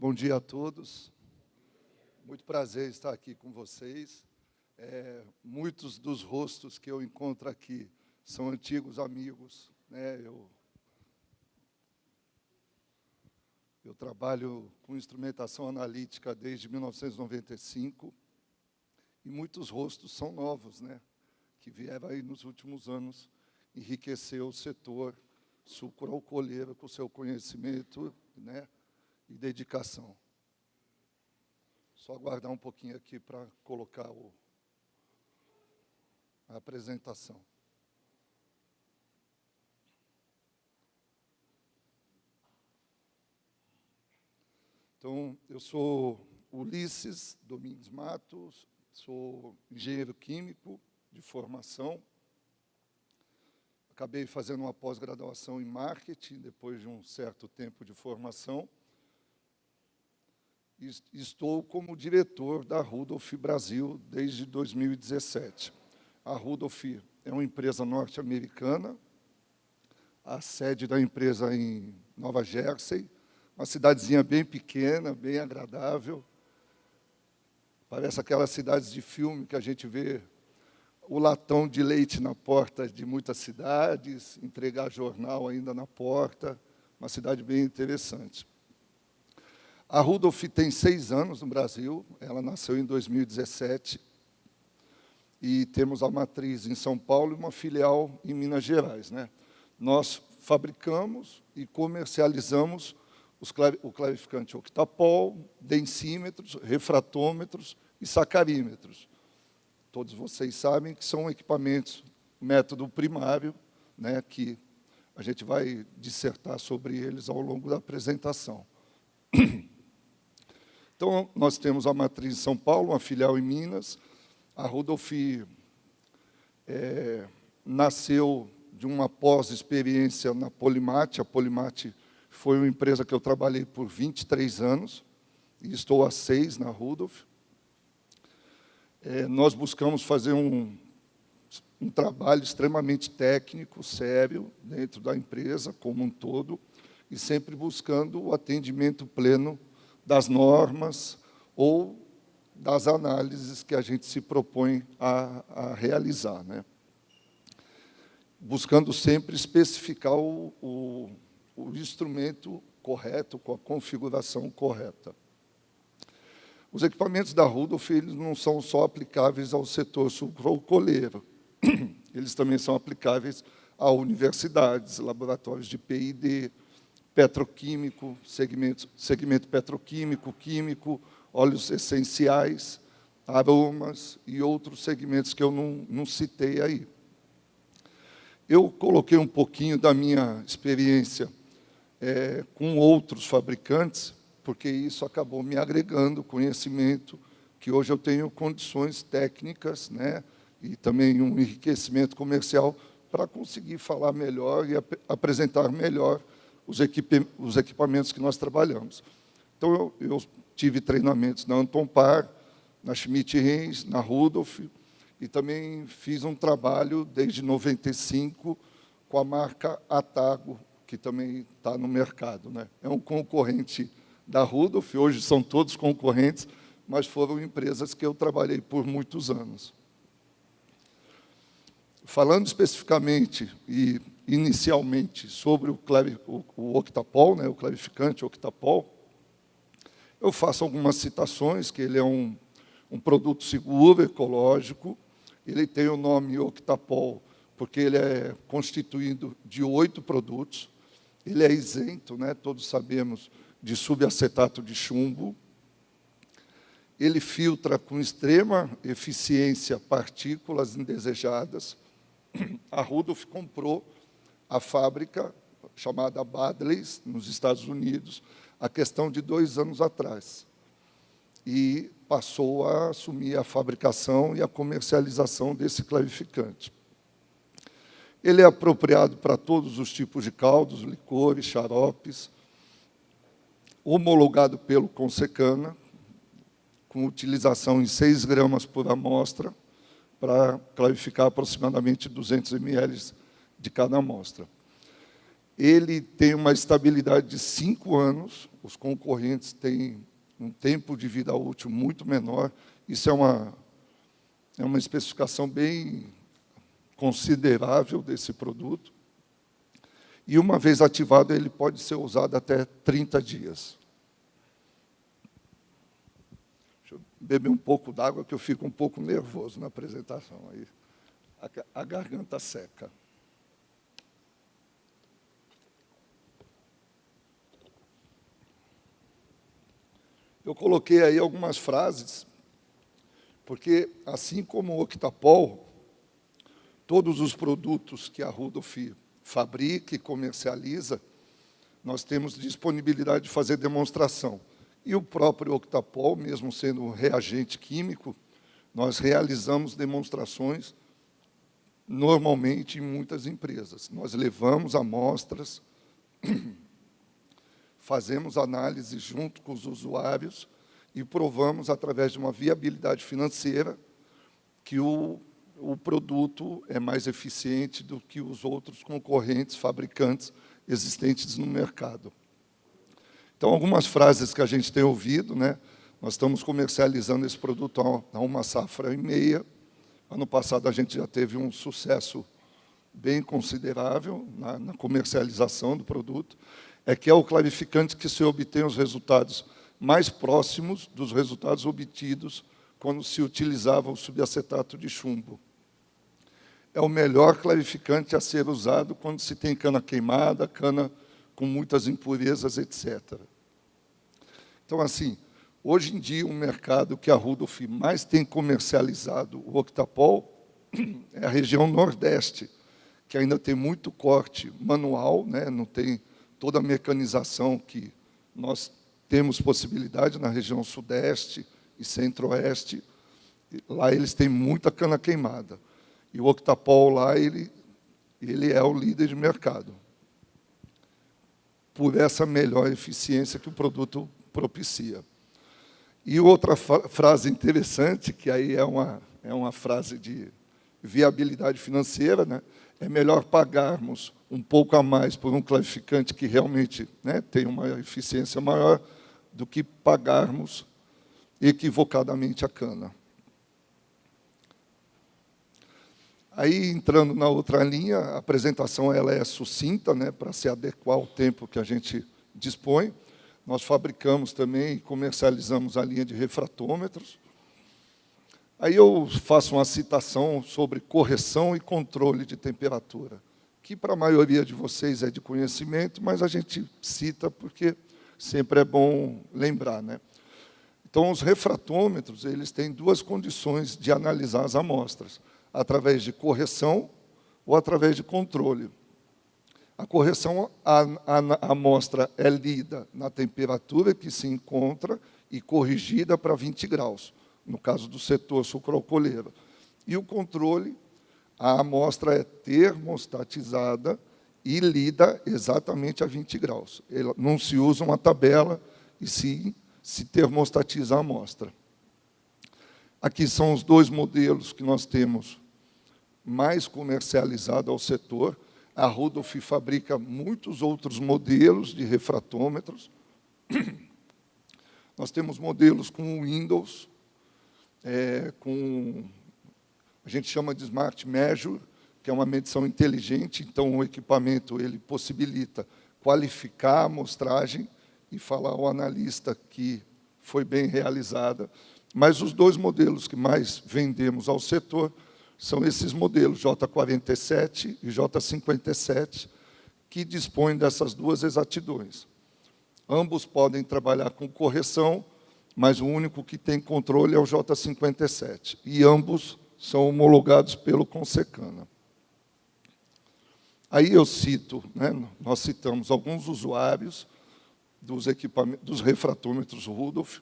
Bom dia a todos. Muito prazer estar aqui com vocês. Muitos dos rostos que eu encontro aqui são antigos amigos, né? Eu trabalho com instrumentação analítica desde 1995 e muitos rostos são novos, né? Que vieram aí nos últimos anos enriquecer o setor sucroalcooleiro com seu conhecimento, né? E dedicação. Só aguardar um pouquinho aqui para colocar a apresentação. Então, eu sou Ulisses Domingues Matos, sou engenheiro químico de formação. Acabei fazendo uma pós-graduação em marketing, depois de um certo tempo de formação. Estou como diretor da Rudolph Brasil desde 2017. A Rudolph é uma empresa norte-americana, a sede da empresa em Nova Jersey, uma cidadezinha bem pequena, bem agradável. Parece aquelas cidades de filme que a gente vê o latão de leite na porta de muitas cidades, entregar jornal ainda na porta, uma cidade bem interessante. A Rudolph tem 6 anos no Brasil, ela nasceu em 2017, e temos a matriz em São Paulo e uma filial em Minas Gerais, né? Nós fabricamos e comercializamos o clarificante octapol, densímetros, refratômetros e sacarímetros. Todos vocês sabem que são equipamentos, método primário, né, que a gente vai dissertar sobre eles ao longo da apresentação. Então, nós temos a matriz em São Paulo, uma filial em Minas. A Rudolph nasceu de uma pós-experiência na Polimate. A Polimate foi uma empresa que eu trabalhei por 23 anos, e estou há 6 na Rudolph. Nós buscamos fazer um trabalho extremamente técnico, sério, dentro da empresa como um todo, e sempre buscando o atendimento pleno das normas ou das análises que a gente se propõe a realizar, né? Buscando sempre especificar o instrumento correto, com a configuração correta. Os equipamentos da Rudolph eles não são só aplicáveis ao setor sucroalcooleiro, eles também são aplicáveis a universidades, laboratórios de P&D, petroquímico, segmento petroquímico, químico, óleos essenciais, aromas e outros segmentos que eu não citei aí. Eu coloquei um pouquinho da minha experiência com outros fabricantes, porque isso acabou me agregando conhecimento, que hoje eu tenho condições técnicas, né, e também um enriquecimento comercial para conseguir falar melhor e apresentar melhor os equipamentos que nós trabalhamos. Então, eu tive treinamentos na Anton Par, na Schmidt Renz, na Rudolph, e também fiz um trabalho desde 95 com a marca Atago, que também está no mercado, né? É um concorrente da Rudolph, hoje são todos concorrentes, mas foram empresas que eu trabalhei por muitos anos. Falando especificamente e inicialmente sobre o octapol, né, o clarificante octapol, eu faço algumas citações, que ele é um produto seguro, ecológico, ele tem o nome octapol porque ele é constituído de 8 produtos, ele é isento, né, todos sabemos, de subacetato de chumbo, ele filtra com extrema eficiência partículas indesejadas. A Rudolph comprou a fábrica chamada Badleys, nos Estados Unidos, a questão de 2 anos atrás. E passou a assumir a fabricação e a comercialização desse clarificante. Ele é apropriado para todos os tipos de caldos, licores, xaropes, homologado pelo Consecana, com utilização em 6 gramas por amostra, para clarificar aproximadamente 200 ml de cada amostra. ele tem uma estabilidade de 5 anos, os concorrentes têm um tempo de vida útil muito menor. Isso é uma especificação bem considerável desse produto. E, uma vez ativado, ele pode ser usado até 30 dias. Deixa eu beber um pouco d'água, que eu fico um pouco nervoso na apresentação. Aí a garganta seca. Eu coloquei aí algumas frases, porque, assim como o Octapol, todos os produtos que a Rudolph fabrica e comercializa, nós temos disponibilidade de fazer demonstração. E o próprio Octapol, mesmo sendo um reagente químico, nós realizamos demonstrações normalmente em muitas empresas. Nós levamos amostras, fazemos análise junto com os usuários e provamos, através de uma viabilidade financeira, que o produto é mais eficiente do que os outros concorrentes, fabricantes existentes no mercado. Então, algumas frases que a gente tem ouvido, né? Nós estamos comercializando esse produto há 1 safra e meia. Ano passado, a gente já teve um sucesso bem considerável na comercialização do produto. Que é o clarificante que se obtém os resultados mais próximos dos resultados obtidos quando se utilizava o subacetato de chumbo. É o melhor clarificante a ser usado quando se tem cana queimada, cana com muitas impurezas, etc. Então, assim, hoje em dia, o mercado que a Rudolph mais tem comercializado o Octapol é a região Nordeste, que ainda tem muito corte manual, né? Não tem toda a mecanização que nós temos possibilidade na região Sudeste e Centro-Oeste. Lá eles têm muita cana queimada. E o Octapol lá, ele é o líder de mercado, por essa melhor eficiência que o produto propicia. E outra frase interessante, que aí é uma frase de viabilidade financeira, né? É melhor pagarmos um pouco a mais por um clarificante que realmente, né, tem uma eficiência maior do que pagarmos equivocadamente a cana. Aí, entrando na outra linha, a apresentação ela é sucinta, né, para se adequar ao tempo que a gente dispõe. Nós fabricamos também e comercializamos a linha de refratômetros. Aí eu faço uma citação sobre correção e controle de temperatura, que para a maioria de vocês é de conhecimento, mas a gente cita porque sempre é bom lembrar, né? Então, os refratômetros, eles têm 2 condições de analisar as amostras: através de correção ou através de controle. A correção, a amostra é lida na temperatura que se encontra e corrigida para 20 graus, no caso do setor sucroalcooleiro. E o controle, a amostra é termostatizada e lida exatamente a 20 graus. Não se usa uma tabela, e sim se termostatiza a amostra. Aqui são os 2 modelos que nós temos mais comercializados ao setor. A Rudolph fabrica muitos outros modelos de refratômetros. Nós temos modelos com Windows, a gente chama de Smart Measure, que é uma medição inteligente. Então, o equipamento ele possibilita qualificar a amostragem e falar ao analista que foi bem realizada. Mas os 2 modelos que mais vendemos ao setor são esses modelos, J47 e J57, que dispõem dessas 2 exatidões. Ambos podem trabalhar com correção, mas o único que tem controle é o J57. E ambos são homologados pelo Consecana. Aí eu cito, né, nós citamos alguns usuários dos refratômetros Rudolph.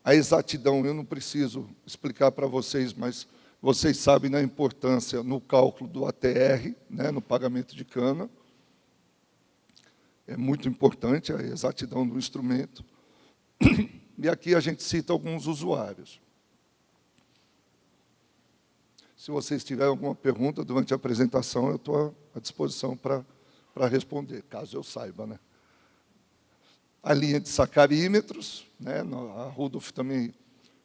A exatidão eu não preciso explicar para vocês, mas vocês sabem da importância no cálculo do ATR, né, no pagamento de cana. É muito importante a exatidão do instrumento. E aqui a gente cita alguns usuários. Se vocês tiverem alguma pergunta durante a apresentação, eu estou à disposição para para responder, caso eu saiba, né? A linha de sacarímetros, né? A Rudolph também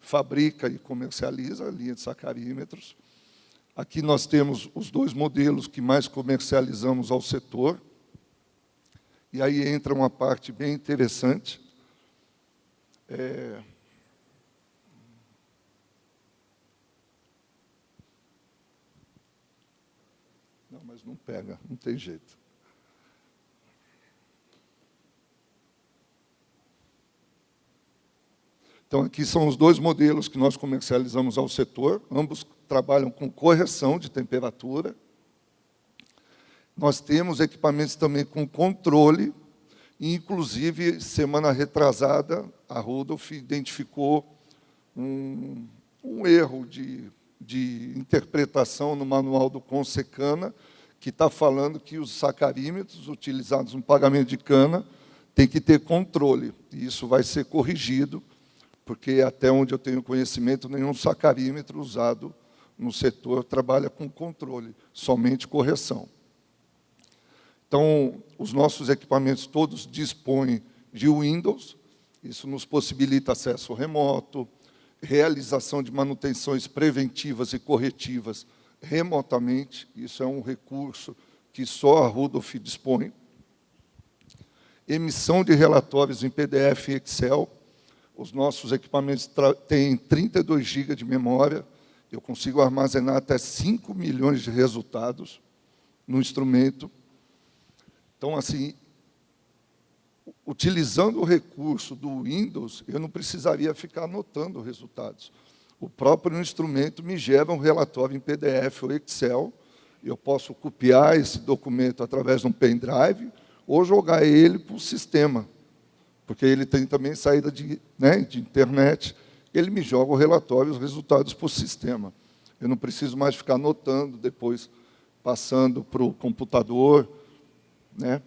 fabrica e comercializa a linha de sacarímetros. Aqui nós temos os 2 modelos que mais comercializamos ao setor. E aí entra uma parte bem interessante. Não, mas não pega, não tem jeito. Então, aqui são os 2 modelos que nós comercializamos ao setor. Ambos trabalham com correção de temperatura. Nós temos equipamentos também com controle. E, inclusive, semana retrasada, a Rudolph identificou um erro de interpretação no manual do Consecana, que está falando que os sacarímetros utilizados no pagamento de cana têm que ter controle. E isso vai ser corrigido, porque, até onde eu tenho conhecimento, nenhum sacarímetro usado no setor trabalha com controle, somente correção. Então, os nossos equipamentos todos dispõem de Windows, isso nos possibilita acesso remoto, realização de manutenções preventivas e corretivas remotamente, isso é um recurso que só a Rudolph dispõe. Emissão de relatórios em PDF e Excel. Os nossos equipamentos têm 32 GB de memória, eu consigo armazenar até 5 milhões de resultados no instrumento. Então, assim, utilizando o recurso do Windows, eu não precisaria ficar anotando resultados. O próprio instrumento me gera um relatório em PDF ou Excel, eu posso copiar esse documento através de um pendrive ou jogar ele para o sistema, porque ele tem também saída de internet, ele me joga o relatório, os resultados para o sistema. Eu não preciso mais ficar anotando, depois passando para o computador, né?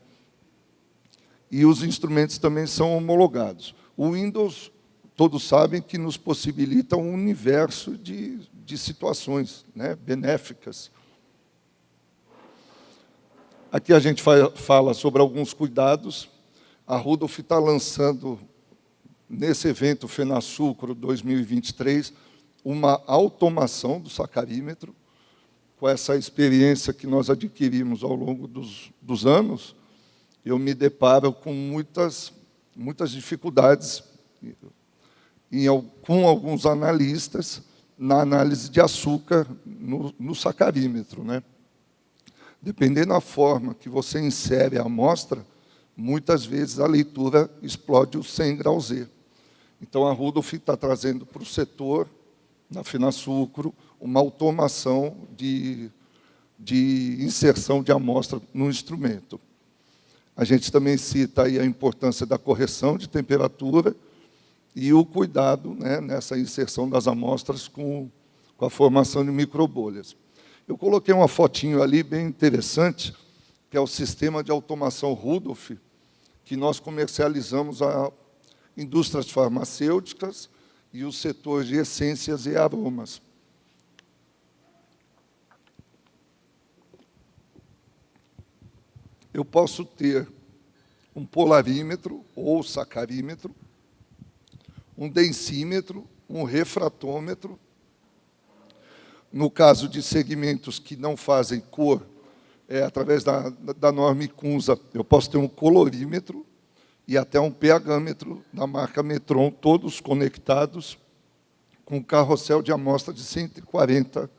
E os instrumentos também são homologados. O Windows, todos sabem que nos possibilita um universo de situações, né, benéficas. Aqui a gente fala sobre alguns cuidados. A Rudolph está lançando, nesse evento FenaSucro 2023, uma automação do sacarímetro. Com essa experiência que nós adquirimos ao longo dos anos, eu me deparo com muitas dificuldades com alguns analistas na análise de açúcar no sacarímetro, né? Dependendo da forma que você insere a amostra, muitas vezes a leitura explode os 100 graus Z. Então, a Rudolph está trazendo para o setor, na FenaSucro, uma automação de inserção de amostra no instrumento. A gente também cita aí a importância da correção de temperatura e o cuidado, né, nessa inserção das amostras com a formação de microbolhas. Eu coloquei uma fotinho ali bem interessante, que é o sistema de automação Rudolph, que nós comercializamos a indústrias farmacêuticas e o setor de essências e aromas. Eu posso ter um polarímetro ou sacarímetro, um densímetro, um refratômetro. No caso de segmentos que não fazem cor, através da norma ICUNSA, eu posso ter um colorímetro e até um pHmetro da marca Metron, todos conectados com um carrossel de amostra de 140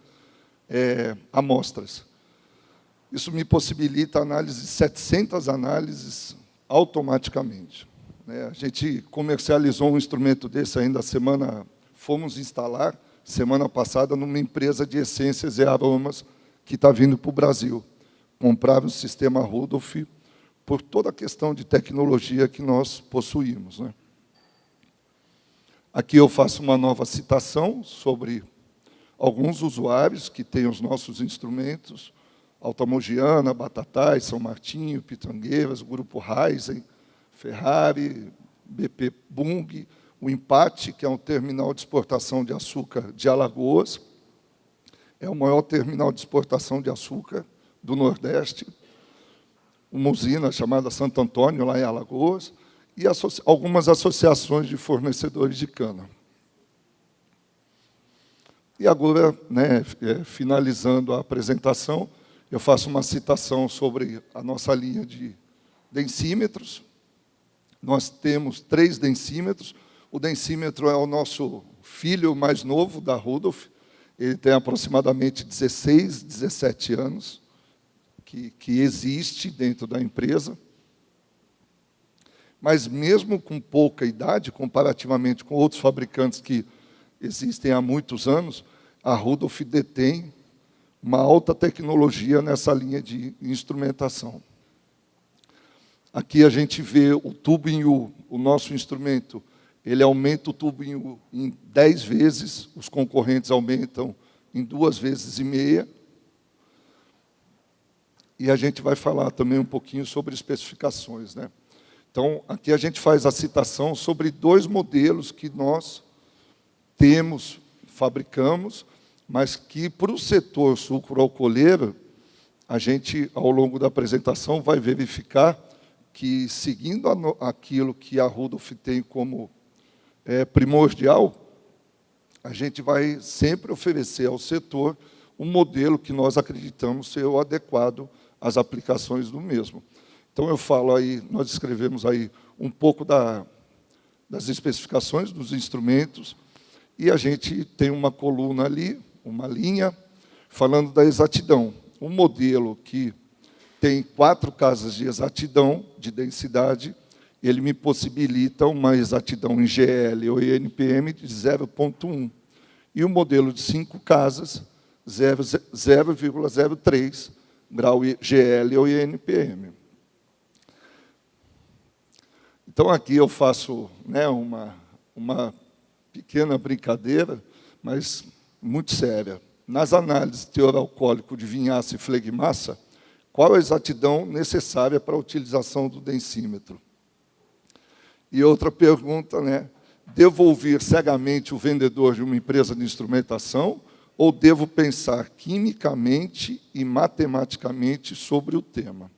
amostras. Isso me possibilita análise de 700 análises automaticamente. A gente comercializou um instrumento desse ainda fomos instalar, semana passada, numa empresa de essências e aromas que está vindo para o Brasil. Compraram o sistema Rudolph por toda a questão de tecnologia que nós possuímos, né? Aqui eu faço uma nova citação sobre alguns usuários que têm os nossos instrumentos, Altamogiana, Batatais, São Martinho, Pitangueiras, o Grupo Raizen, Ferrari, BP Bung, o Empate, que é um terminal de exportação de açúcar de Alagoas, é o maior terminal de exportação de açúcar do Nordeste. uma usina chamada Santo Antônio, lá em Alagoas, e algumas associações de fornecedores de cana. E agora, né, finalizando a apresentação, eu faço uma citação sobre a nossa linha de densímetros. Nós temos 3 densímetros. O densímetro é o nosso filho mais novo da Rudolph. Ele tem aproximadamente 16, 17 anos que existe dentro da empresa. Mas mesmo com pouca idade, comparativamente com outros fabricantes que existem há muitos anos, a Rudolph detém uma alta tecnologia nessa linha de instrumentação. Aqui a gente vê o tubo em U, o nosso instrumento, ele aumenta o tubo em U em 10 vezes, os concorrentes aumentam em 2,5 vezes. E a gente vai falar também um pouquinho sobre especificações, né? Então, aqui a gente faz a citação sobre 2 modelos que nós temos, fabricamos, mas que, para o setor sucroalcooleiro, a gente, ao longo da apresentação, vai verificar que, seguindo aquilo que a Rudolph tem como primordial, a gente vai sempre oferecer ao setor um modelo que nós acreditamos ser o adequado às aplicações do mesmo. Então, eu falo aí, nós escrevemos aí um pouco das especificações dos instrumentos, e a gente tem uma coluna ali, uma linha, falando da exatidão. Um modelo que tem 4 casas de exatidão, de densidade, ele me possibilita uma exatidão em GL ou INPM de 0,1. E o modelo de 5 casas, 0,03 grau GL ou INPM. Então, aqui eu faço, né, uma pequena brincadeira, mas muito séria. Nas análises de teor alcoólico de vinhaça e flegmassa, qual a exatidão necessária para a utilização do densímetro? E outra pergunta, né? Devo ouvir cegamente o vendedor de uma empresa de instrumentação ou devo pensar quimicamente e matematicamente sobre o tema?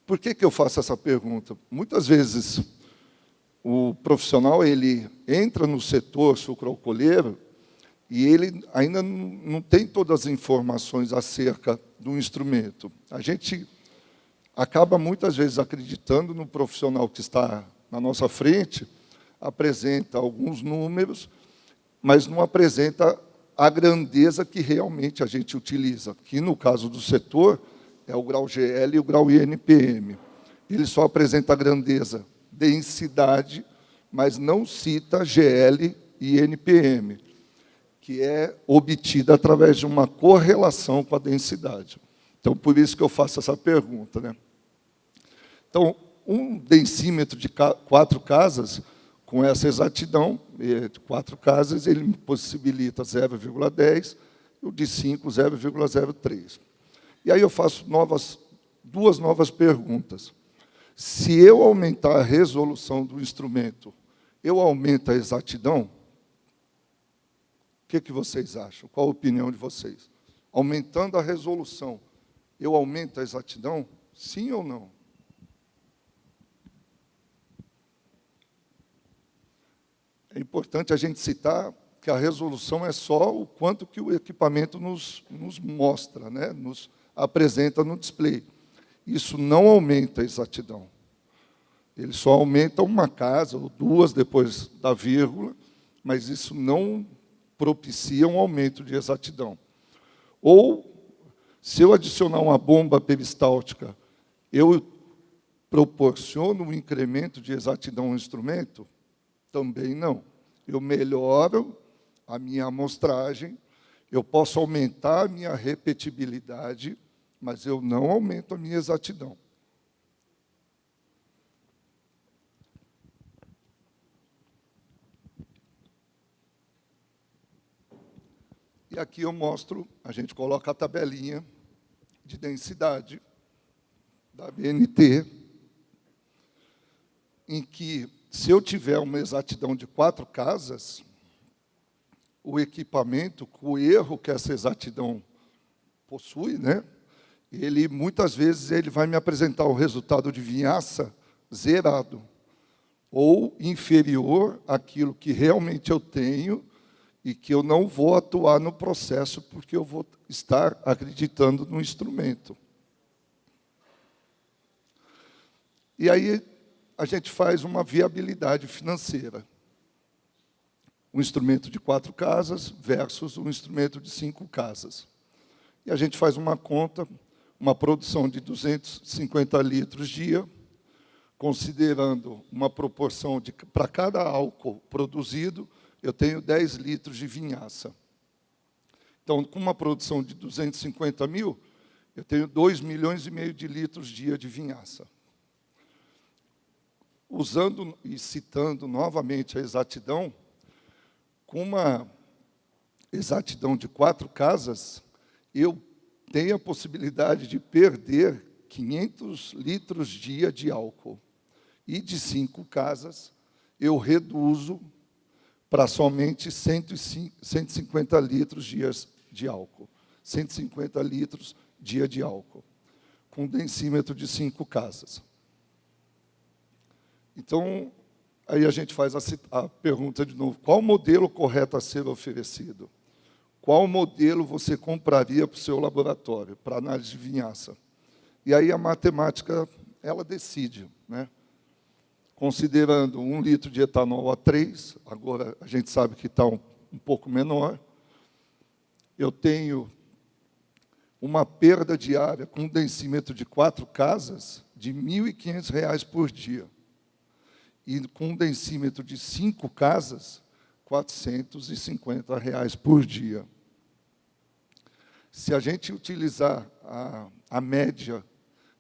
Por que eu faço essa pergunta? Muitas vezes o profissional ele entra no setor sucroalcooleiro e ele ainda não tem todas as informações acerca do instrumento. A gente acaba muitas vezes acreditando no profissional que está na nossa frente, apresenta alguns números, mas não apresenta a grandeza que realmente a gente utiliza, que no caso do setor é o grau GL e o grau INPM. Ele só apresenta a grandeza, densidade, mas não cita GL e INPM, que é obtida através de uma correlação com a densidade. Então, por isso que eu faço essa pergunta, né? Então, um densímetro de 4 casas, com essa exatidão, de 4 casas, ele me possibilita 0,10, e o de 5, 0,03. E aí eu faço 2 novas perguntas. Se eu aumentar a resolução do instrumento, eu aumento a exatidão? O que vocês acham? Qual a opinião de vocês? Aumentando a resolução, eu aumento a exatidão? Sim ou não? É importante a gente citar que a resolução é só o quanto que o equipamento nos mostra, né? Nos apresenta no display. Isso não aumenta a exatidão. Ele só aumenta uma casa, ou 2 depois da vírgula, mas isso não propicia um aumento de exatidão. Ou, se eu adicionar uma bomba peristáltica, eu proporciono um incremento de exatidão ao instrumento? Também não. Eu melhoro a minha amostragem, eu posso aumentar a minha repetibilidade, mas eu não aumento a minha exatidão. E aqui eu mostro, a gente coloca a tabelinha de densidade da BNT, em que, se eu tiver uma exatidão de 4 casas, o equipamento, com o erro que essa exatidão possui, né, muitas vezes, ele vai me apresentar o resultado de vinhaça zerado, ou inferior àquilo que realmente eu tenho e que eu não vou atuar no processo porque eu vou estar acreditando no instrumento. E aí a gente faz uma viabilidade financeira. Um instrumento de 4 casas versus um instrumento de 5 casas. E a gente faz uma conta, uma produção de 250 litros dia, considerando uma proporção de, para cada álcool produzido, eu tenho 10 litros de vinhaça. Então, com uma produção de 250 mil, eu tenho 2,5 milhões de litros dia de vinhaça. Usando e citando novamente a exatidão, com uma exatidão de 4 casas, eu tenho a possibilidade de perder 500 litros dia de álcool. E de 5 casas, eu reduzo para somente 150 litros dias de álcool. 150 litros dia de álcool, com densímetro de 5 casas. Então, aí a gente faz a pergunta de novo: qual modelo correto a ser oferecido? Qual modelo você compraria para o seu laboratório, para análise de vinhaça? E aí a matemática, ela decide, né? Considerando 1 litro de etanol a 3, agora a gente sabe que está um pouco menor, eu tenho uma perda diária com um densímetro de 4 casas de R$ 1.500 por dia. E com um densímetro de 5 casas, R$ 450 por dia. Se a gente utilizar a média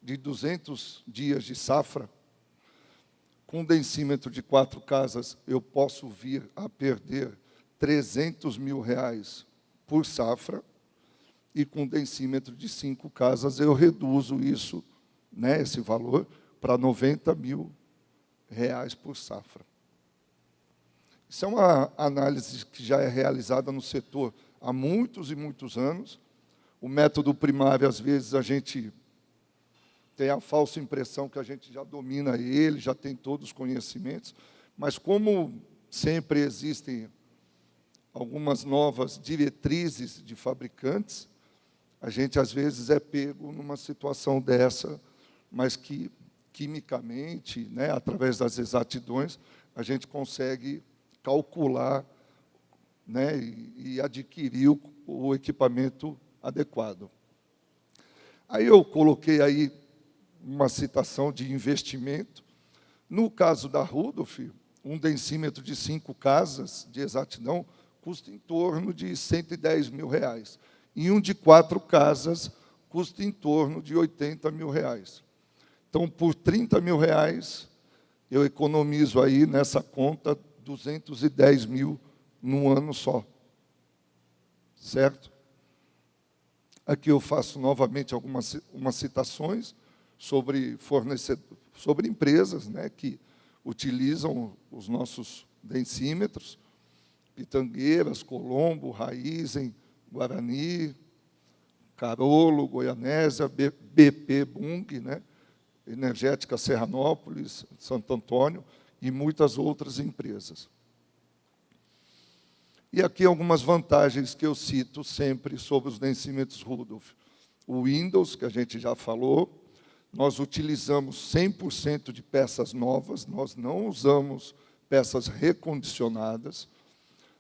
de 200 dias de safra, com um densímetro de 4 casas, eu posso vir a perder R$ 300 mil por safra, e com um densímetro de 5 casas, eu reduzo isso, né, esse valor, para R$ 90 mil por safra. Isso é uma análise que já é realizada no setor há muitos e muitos anos. O método primário, às vezes, a gente tem a falsa impressão que a gente já domina ele, já tem todos os conhecimentos, mas como sempre existem algumas novas diretrizes de fabricantes, a gente, às vezes, é pego numa situação dessa, mas que, quimicamente, né, através das exatidões, a gente consegue calcular, né, e adquirir o equipamento adequado. Aí eu coloquei aí uma citação de investimento. No caso da Rudolph, um densímetro de 5 casas de exatidão custa em torno de R$ 110 mil. E um de 4 casas custa em torno de R$ 80 mil. Então, por R$ 30 mil, eu economizo aí nessa conta R$ 210 mil num ano só. Certo? Aqui eu faço novamente algumas citações sobre sobre empresas, né, que utilizam os nossos densímetros: Pitangueiras, Colombo, Raizen, Guarani, Carolo, Goianésia, BP Bung, né, Energética Serranópolis, Santo Antônio e muitas outras empresas. E aqui algumas vantagens que eu cito sempre sobre os densímetros Rudolph. O Windows, que a gente já falou, nós utilizamos 100% de peças novas, nós não usamos peças recondicionadas.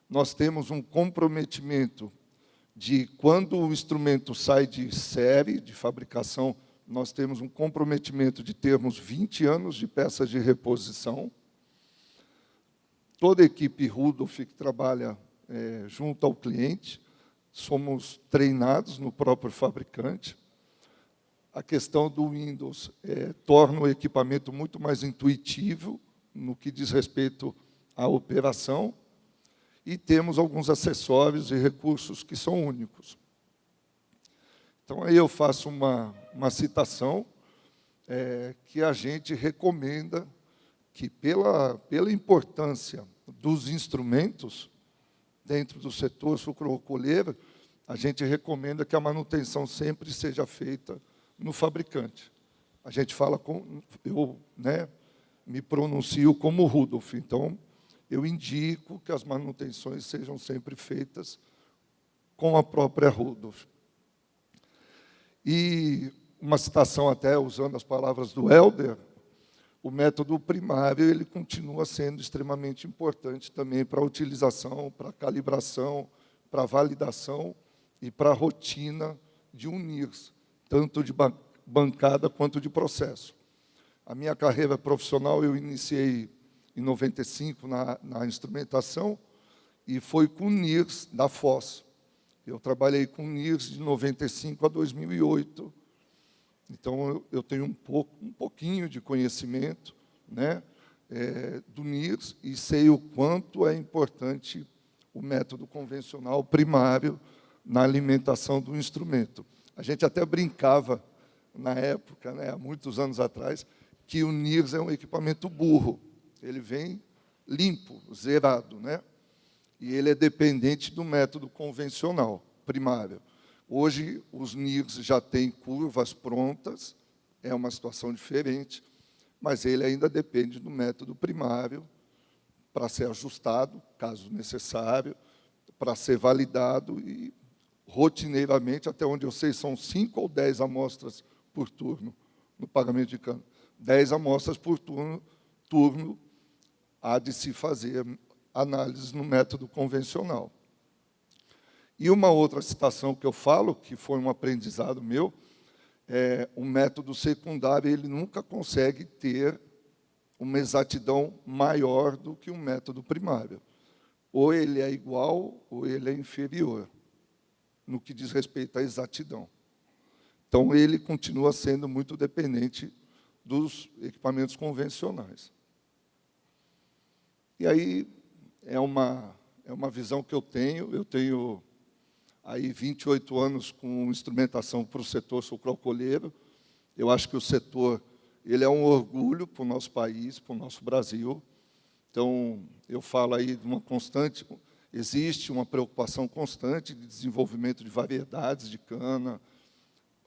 Nós temos um comprometimento de, quando o instrumento sai de série, de fabricação, nós temos um comprometimento de termos 20 anos de peças de reposição. Toda a equipe Rudolph que trabalha junto ao cliente, somos treinados no próprio fabricante. A questão do Windows torna o equipamento muito mais intuitivo no que diz respeito à operação, e temos alguns acessórios e recursos que são únicos. Então, aí eu faço uma citação que a gente recomenda que, pela importância dos instrumentos dentro do setor sucroalcooleiro, a gente recomenda que a manutenção sempre seja feita no fabricante. A gente fala eu, me pronuncio como Rudolf, então eu indico que as manutenções sejam sempre feitas com a própria Rudolf. E uma citação até usando as palavras do Helder, o método primário ele continua sendo extremamente importante também para a utilização, para a calibração, para a validação e para a rotina de um NIRS, tanto de bancada quanto de processo. A minha carreira profissional eu iniciei em 95 na instrumentação e foi com NIRS da Foz. Eu trabalhei com NIRS de 95 a 2008. Então, eu tenho um pouquinho de conhecimento do NIRS e sei o quanto é importante o método convencional primário na alimentação do instrumento. A gente até brincava, na época, há muitos anos atrás, que o NIRS é um equipamento burro. Ele vem limpo, zerado, e ele é dependente do método convencional, primário. Hoje, os NIRS já têm curvas prontas, é uma situação diferente, mas ele ainda depende do método primário para ser ajustado, caso necessário, para ser validado e, rotineiramente, até onde eu sei, são 5 ou 10 amostras por turno no pagamento de cano. 10 amostras por turno há de se fazer análise no método convencional. E uma outra citação que eu falo, que foi um aprendizado meu, o método secundário ele nunca consegue ter uma exatidão maior do que o método primário. Ou ele é igual, ou ele é inferior, no que diz respeito à exatidão. Então, ele continua sendo muito dependente dos equipamentos convencionais. E aí, é uma visão que eu tenho aí 28 anos com instrumentação para o setor, sou crocolheiro. Eu acho que o setor ele é um orgulho para o nosso país, para o nosso Brasil. Então, eu falo aí de uma constante, existe uma preocupação constante de desenvolvimento de variedades de cana,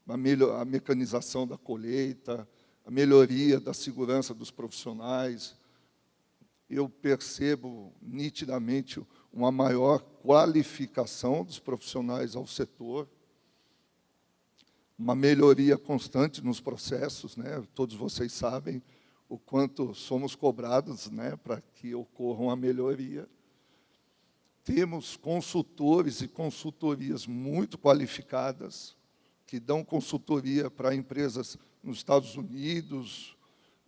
a mecanização da colheita, a melhoria da segurança dos profissionais. Eu percebo nitidamente uma maior qualificação dos profissionais ao setor, uma melhoria constante nos processos, Todos vocês sabem o quanto somos cobrados, para que ocorra uma melhoria. Temos consultores e consultorias muito qualificadas, que dão consultoria para empresas nos Estados Unidos,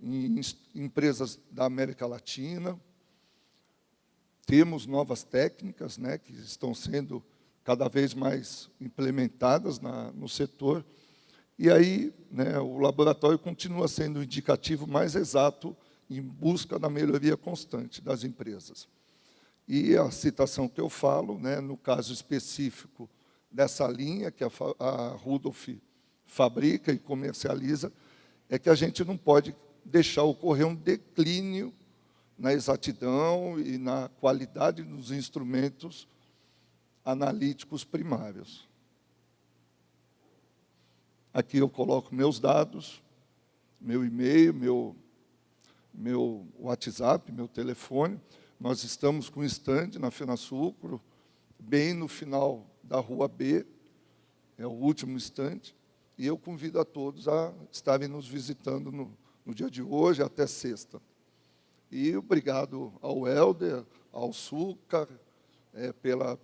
em empresas da América Latina. Temos novas técnicas que estão sendo cada vez mais implementadas no setor. E aí, o laboratório continua sendo o indicativo mais exato em busca da melhoria constante das empresas. E a citação que eu falo, no caso específico dessa linha que a Rudolf fabrica e comercializa, é que a gente não pode deixar ocorrer um declínio na exatidão e na qualidade dos instrumentos analíticos primários. Aqui eu coloco meus dados, meu e-mail, meu WhatsApp, meu telefone. Nós estamos com um stand na FenaSucro, bem no final da Rua B, é o último stand, e eu convido a todos a estarem nos visitando no dia de hoje até sexta. E obrigado ao Helder, ao Sucar,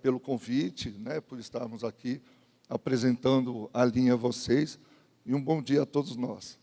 pelo convite, por estarmos aqui apresentando a linha a vocês, e um bom dia a todos nós.